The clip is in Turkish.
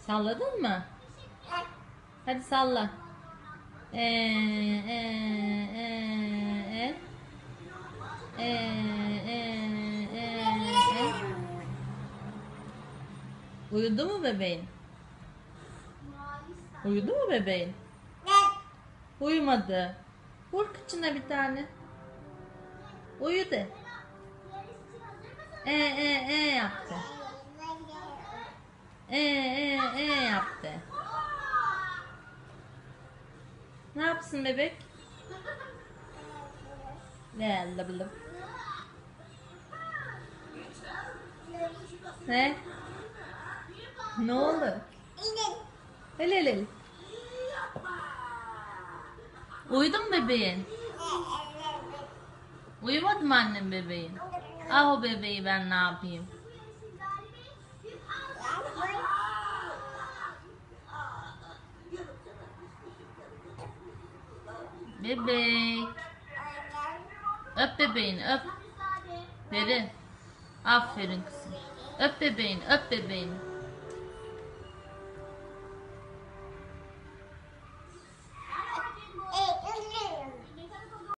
Salladın mı? Hadi salla. E, e, e, e. E, e, e, e. Uyudu mu bebeğin? Uyudu mu bebeğin? Uyumadı. Vur kıçına bir tane. Uyu de. Yaptı. Yaptı. Ne yapsın bebek? Lıp. Ne? Ne oldu? El. Uyudu mu bebeğin? Uyumadı mı annem bebeğin? Ah o bebeği ben ne yapayım? Bebek. Öp bebeğini öp. Derin. Aferin kızım. Öp bebeğini öp bebeğini.